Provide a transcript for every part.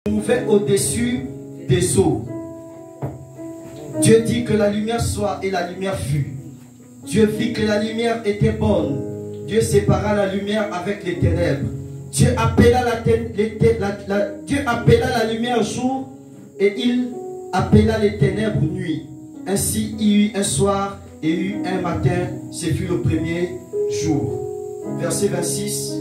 mouvait au-dessus des eaux. Dieu dit que la lumière soit et la lumière fut. Dieu vit que la lumière était bonne. Dieu sépara la lumière avec les ténèbres. Dieu appela la lumière jour et il appela les ténèbres nuit. Ainsi il y eut un soir et il y eut un matin. Ce fut le premier jour. Verset 26.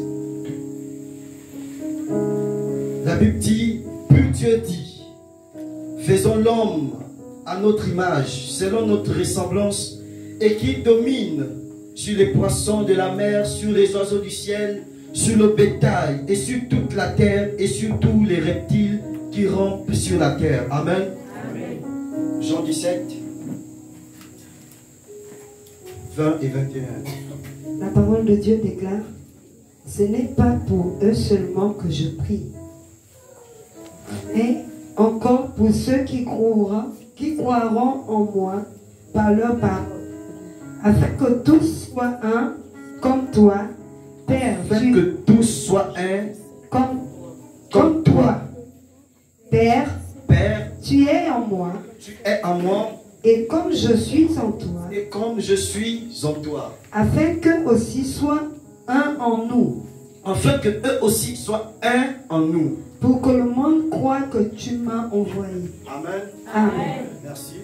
La Bible dit, puis Dieu dit, faisons l'homme à notre image, selon notre ressemblance, et qu'il domine sur les poissons de la mer, sur les oiseaux du ciel, sur le bétail, et sur toute la terre, et sur tous les reptiles qui rampent sur la terre. Amen. Amen. Jean 17, 20 et 21. La parole de Dieu déclare, ce n'est pas pour eux seulement que je prie, et encore pour ceux qui croiront en moi par leur parole, afin que tous soient un comme toi, Père. Afin que tous soient un comme toi. Père, Père, tu es en moi. Tu es en moi. Et comme je suis en toi. Et comme je suis en toi. Afin qu'eux aussi soient un en nous. Afin que eux aussi soient un en nous. Pour que le monde croie que tu m'as envoyé. Amen. Amen. Merci.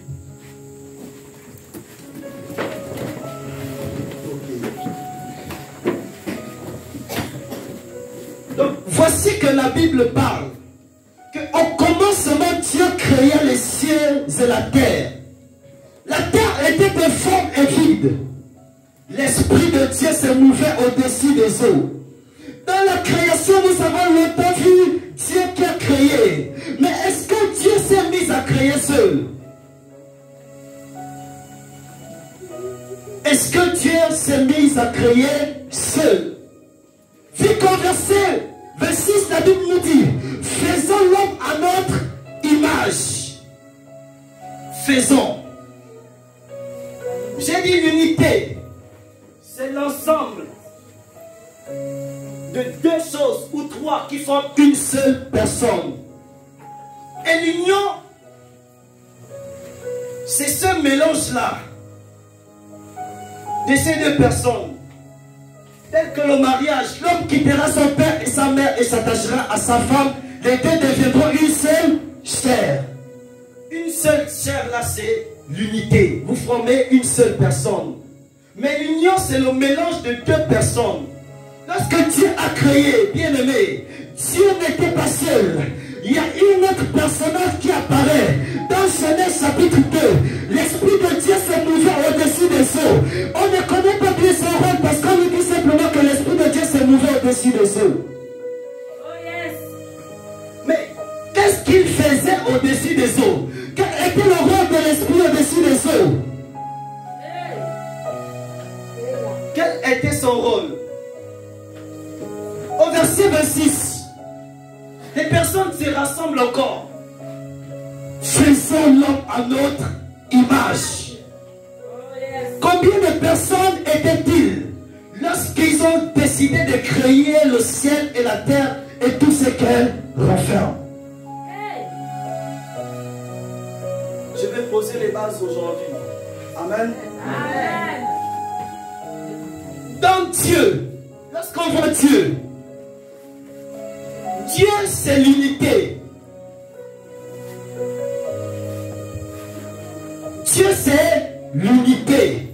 Donc, voici que la Bible parle qu'au commencement, Dieu créa les cieux et la terre. La terre était informe et vide. L'Esprit de Dieu se mouvait au-dessus des eaux. Dans la création, nous avons longtemps vu Dieu qui a créé. Mais est-ce que Dieu s'est mis à créer seul? Est-ce que Dieu s'est mis à créer seul? Vu qu'au verset 26, la Bible nous dit, faisons l'homme à notre image. Faisons. J'ai dit l'unité. C'est l'ensemble de deux choses ou trois qui forment une seule personne. Et l'union, c'est ce mélange-là de ces deux personnes. Tel que le mariage, l'homme quittera son père et sa mère et s'attachera à sa femme. Les deux deviendront une seule chair. Une seule chair, là, c'est l'unité. Vous formez une seule personne. Mais l'union, c'est le mélange de deux personnes. Lorsque Dieu a créé, bien aimé, Dieu n'était pas seul. Il y a une autre personnage qui apparaît. Dans Genèse chapitre 2, l'Esprit de Dieu se mouvait au-dessus des eaux. On ne connaît pas bien son rôle parce qu'on nous dit simplement que l'Esprit de Dieu se mouvait au-dessus des eaux. Oh yes. Mais qu'est-ce qu'il faisait au-dessus des eaux? Quel était le rôle de l'Esprit au-dessus des eaux? Quel était son rôle? Au verset 26, les personnes se rassemblent encore. Faisons l'homme à notre image. Combien de personnes étaient-ils lorsqu'ils ont décidé de créer le ciel et la terre et tout ce qu'elles renferment? Je vais poser les bases aujourd'hui. Amen. Amen. Dans Dieu, lorsqu'on voit Dieu, Dieu c'est l'unité. Dieu c'est l'unité.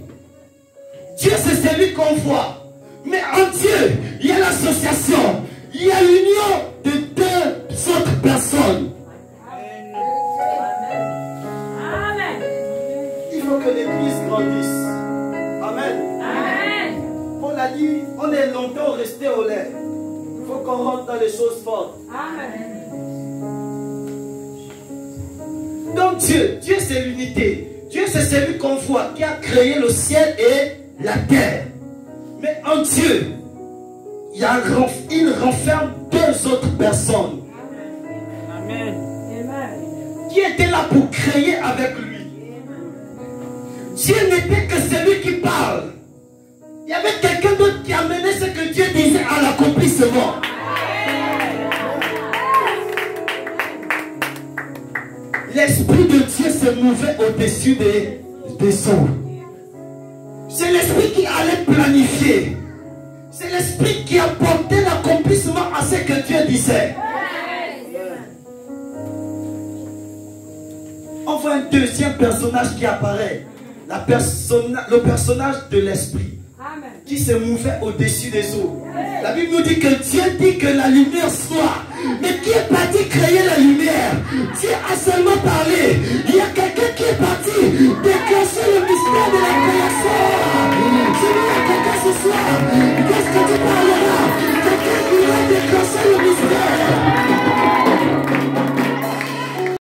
Dieu c'est celui qu'on voit. Mais en Dieu, il y a l'association. Il y a l'union de deux autres personnes. Amen. Il faut que l'Église grandisse. Amen. Amen. Paul a dit, on est longtemps resté au lait. Il faut qu'on rentre dans les choses fortes. Amen. Donc Dieu c'est l'unité. Dieu c'est celui qu'on voit, qui a créé le ciel et la terre. Mais en Dieu, il renferme deux autres personnes. Amen. Qui étaient là pour créer avec lui. Dieu n'était que celui qui parle. Il y avait quelqu'un d'autre qui amenait ce que Dieu disait à l'accomplissement. l'Esprit de Dieu se mouvait au-dessus des eaux. C'est l'Esprit qui allait planifier. C'est l'Esprit qui apportait l'accomplissement à ce que Dieu disait. On voit un deuxième personnage qui apparaît. Le personnage de l'Esprit qui se mouvait au-dessus des eaux. La Bible nous dit que Dieu dit que la lumière soit. Mais qui est parti créer la lumière? Dieu a seulement parlé. Il y a quelqu'un qui est parti